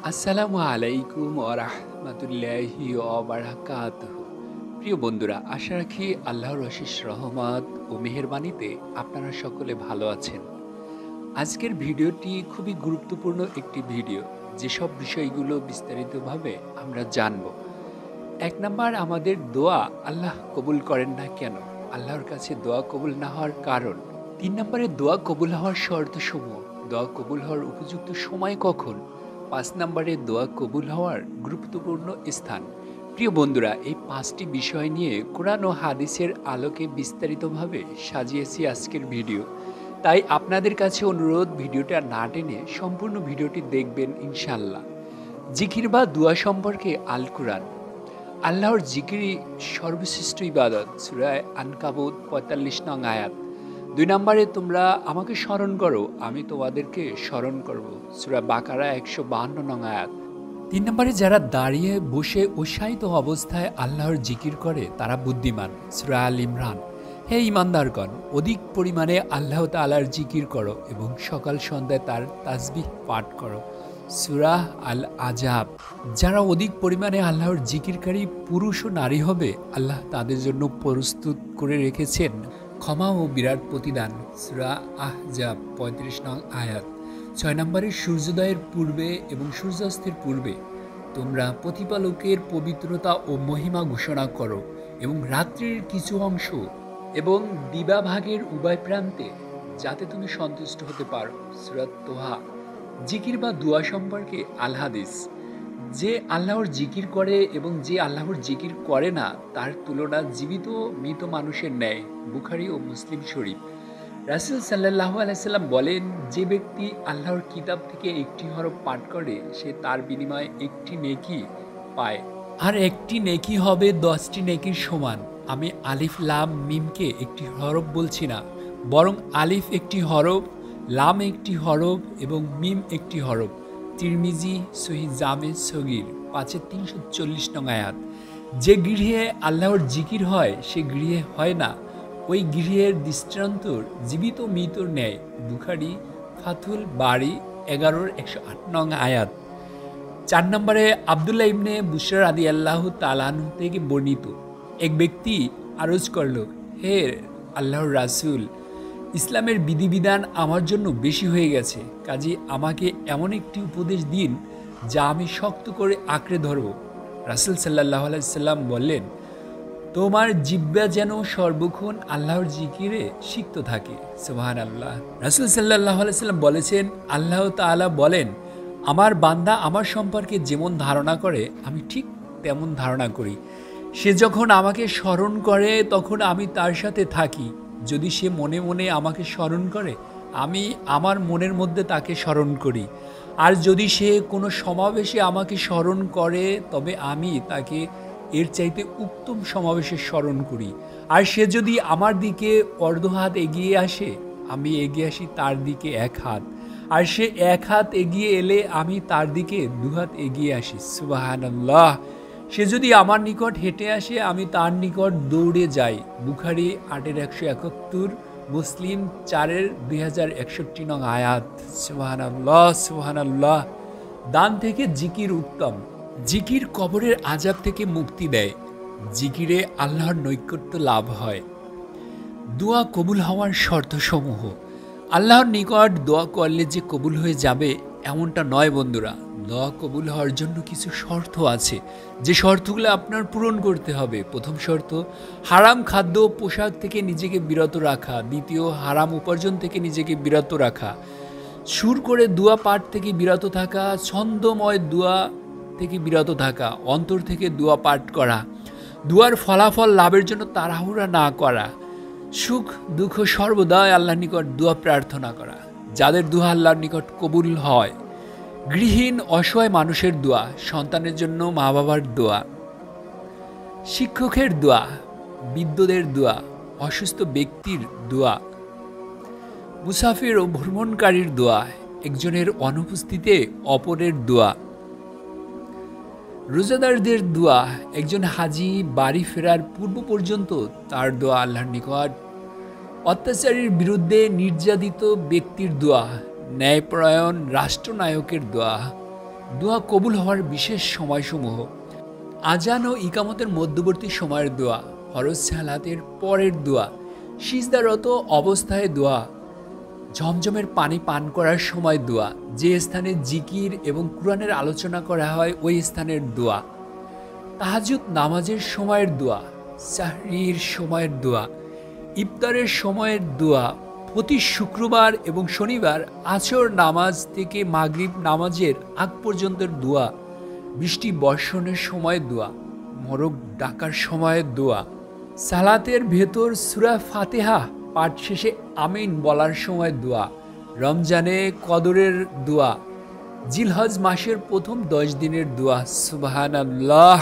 আসসালামু আলাইকুম ওয়া রাহমাতুল্লাহি ওয়া বারাকাতুহু। প্রিয় বন্ধুরা, আশা রাখি আল্লাহর অশেষ রহমত ও মেহেরবানিতে আপনারা সকলে ভালো আছেন। আজকের ভিডিওটি খুবই গুরুত্বপূর্ণ একটি ভিডিও, যেসব বিষয়গুলো বিস্তারিতভাবে আমরা জানব। ১ নাম্বার, আমাদের দোয়া আল্লাহ কবুল করেন না কেন? আল্লাহর কাছে দোয়া কবুল না হওয়ার কারণ। ৩ নম্বরে, দোয়া কবুল হওয়ার শর্তসমূহ। দোয়া কবুল হওয়ার উপযুক্ত সময় কখন? ৫ নম্বরে, দোয়া কবুল হওয়ার গুরুত্বপূর্ণ স্থান। প্রিয় বন্ধুরা, এই ৫টি বিষয় নিয়ে কোরআন ও হাদিসের আলোকে বিস্তারিতভাবে সাজিয়েছি আজকের ভিডিও। তাই আপনাদের কাছে অনুরোধ, ভিডিওটা না টেনে সম্পূর্ণ ভিডিওটি দেখবেন ইনশাআল্লাহ। জিকির বা দোয়া সম্পর্কে আল কুরআন। আল্লাহর জিকিরই সর্বশ্রেষ্ঠ ইবাদত। সূরা আনকাবুত ৪৫ নং আয়াত। ২ নম্বরে, তোমরা আমাকে স্মরণ করো, আমি তোমাদেরকে স্মরণ করব। সূরা বাকারা ১৫২ নং আয়াত। ৩ নম্বরে, যারা দাঁড়িয়ে বসে উৎসাহিত অবস্থায় আল্লাহর জিকির করে তারা বুদ্ধিমান। সূরা আল ইমরান। হে ঈমানদারগণ, অধিক পরিমাণে আল্লাহ তাআলার জিকির করো এবং সকাল সন্ধ্যায় তার তাসবিহ পাঠ করো। সূরা আল আজাব। যারা অধিক পরিমাণে আল্লাহর জিকিরকারী পুরুষ ও নারী হবে, আল্লাহ তাদের জন্য প্রস্তুত করে রেখেছেন ক্ষমা ও বিরাট প্রতিদান। সূরা আহজাব ৩৫ নং আয়াত। ৬ নম্বরে, সূর্যোদয়ের পূর্বে এবং সূর্যাস্তের পূর্বে তোমরা প্রতিপালকের পবিত্রতা ও মহিমা ঘোষণা করো এবং রাত্রির কিছু অংশ এবং দিবাভাগের উভয় প্রান্তে, যাতে তুমি সন্তুষ্ট হতে পারো। সূরা তোহা। জিকির বা দোয়া সম্পর্কে আল হাদিস। যে আল্লাহর জিকির করে এবং যে আল্লাহর জিকির করে না, তার তুলনা জীবিত মৃত মানুষের ন্যায়। বুখারী ও মুসলিম শরীফ। রাসূল সাল্লাল্লাহু আলাইহি সাল্লাম বলেন, যে ব্যক্তি আল্লাহর কিতাব থেকে একটি হরফ পাঠ করে, সে তার বিনিময়ে একটি নেকি পায়, আর একটি নেকি হবে 10টি নেকির সমান। আমি আলিফ লাম মিমকে একটি হরফ বলছি না, বরং আলিফ একটি হরফ, লাম একটি হরফ এবং মিম একটি হরফ। তিরমিজি, সহিহ জামে সগীর ৫৩৪০ নং আয়াত। যে গৃহে আল্লাহর জিকির হয়, সে গৃহে হয় না ওই গৃহের দৃষ্টান্তর জীবিত মৃতর ন্যায়। বুখারী ফাথুল বারী ১১-১০৮ নং আয়াত। ৪ নম্বরে, আব্দুল্লাহ ইবনে বুশরা রাদিয়াল্লাহু তাআলা আনহু থেকে বর্ণিত, এক ব্যক্তি আরজ করল, হে আল্লাহর রাসূল, ইসলামের বিধিবিধান আমার জন্য বেশি হয়ে গেছে, কাজেই আমাকে এমন একটি উপদেশ দিন যা আমি শক্ত করে আঁকড়ে ধরব। রাসূল সাল্লাল্লাহু আলাইহি সাল্লাম বললেন, তোমার জিহ্বা যেন সর্বক্ষণ আল্লাহর জিকিরে সিক্ত থাকে। সুবহানাল্লাহ। রাসূল সাল্লাল্লাহু আলাইহি সাল্লাম বলেছেন, আল্লাহ তাআলা বলেন, আমার বান্দা আমার সম্পর্কে যেমন ধারণা করে, আমি ঠিক তেমন ধারণা করি। সে যখন আমাকে স্মরণ করে, তখন আমি তার সাথে থাকি। যদি সে মনে মনে আমাকে স্মরণ করে, আমি আমার মনের মধ্যে তাকে স্মরণ করি। আর যদি সে কোনো সমাবেশে আমাকে স্মরণ করে, তবে আমি তাকে এর চাইতে উত্তম সমাবেশে স্মরণ করি। আর সে যদি আমার দিকে অর্ধ হাত এগিয়ে আসে, আমি এগিয়ে আসি তার দিকে ১ হাত। আর সে ১ হাত এগিয়ে এলে আমি তার দিকে ২ হাত এগিয়ে আসি। সুবহানাল্লাহ। সে যদি আমার নিকট হেঁটে আসে, আমি তার নিকট দৌড়ে যাই। বুখারী ৮-১৭১, মুসলিম ৪-২০৬১ নং আয়াত। সুবহানাল্লাহ, সুবহানাল্লাহ। দান থেকে জিকির উত্তম। জিকির কবরের আযাব থেকে মুক্তি দেয়। জিকিরে আল্লাহর নৈকট্য লাভ হয়। দোয়া কবুল হওয়ার শর্তসমূহ। আল্লাহর নিকট দোয়া করলে যে কবুল হয়ে যাবে এমনটা নয় বন্ধুরা। দোয়া কবুল হওয়ার জন্য কিছু শর্ত আছে, যে শর্তগুলো আপনার পূরণ করতে হবে। প্রথম শর্ত, হারাম খাদ্য পোশাক থেকে নিজেকে বিরত রাখা। দ্বিতীয়, হারাম উপার্জন থেকে নিজেকে বিরত রাখা। সুর করে দোয়া পাঠ থেকে বিরত থাকা। ছন্দময় দোয়া থেকে বিরত থাকা। অন্তর থেকে দোয়া পাঠ করা। দোয়ার ফলাফল লাভের জন্য তাড়াহুড়া না করা। সুখ দুঃখ সর্বদাই আল্লাহর নিকট দোয়া প্রার্থনা করা। যাদের দোয়া আল্লাহর নিকট কবুল হয়। গৃহহীন অসহায় মানুষের দোয়া। সন্তানের জন্য মা বাবার দোয়া। শিক্ষকের দোয়া। বৃদ্ধদের দোয়া। অসুস্থ ব্যক্তির দোয়া। মুসাফির ও ভ্রমণকারীর দোয়া। একজনের অনুপস্থিতিতে অপরের দোয়া। রোজাদারদের দোয়া। একজন হাজি বাড়ি ফেরার পূর্ব পর্যন্ত তার দোয়া আল্লাহর নিকট। অত্যাচারীর বিরুদ্ধে নির্যাতিত ব্যক্তির দোয়া। ন্যায়পরায়ণ রাষ্ট্রনায়কের দোয়া। দোয়া কবুল হওয়ার বিশেষ সময়সমূহ: আজান ও ইকামতের মধ্যবর্তী সময়ের দোয়া, ফরজ সালাতের পরের দোয়া, সিজদারত অবস্থায় দোয়া, ঝমঝমের পানি পান করার সময় দোয়া, যে স্থানে জিকির এবং কুরআনের আলোচনা করা হয় ওই স্থানের দোয়া, তাহাজ্জুদ নামাজের সময়ের দোয়া, সাহরির সময়ের দোয়া, ইফতারের সময়ের দোয়া, প্রতি শুক্রবার এবং শনিবার আসর নামাজ থেকে মাগরিব নামাজের আগ পর্যন্তের দোয়া, বৃষ্টি বর্ষণের সময় দোয়া, মরক ডাকার সময়ের দোয়া, সালাতের ভেতর সূরা ফাতিহা পাঠ শেষে আমিন বলার সময় দোয়া, রমজানে কদরের দোয়া, জিলহজ মাসের প্রথম 10 দিনের দোয়া, সুবহানাল্লাহ।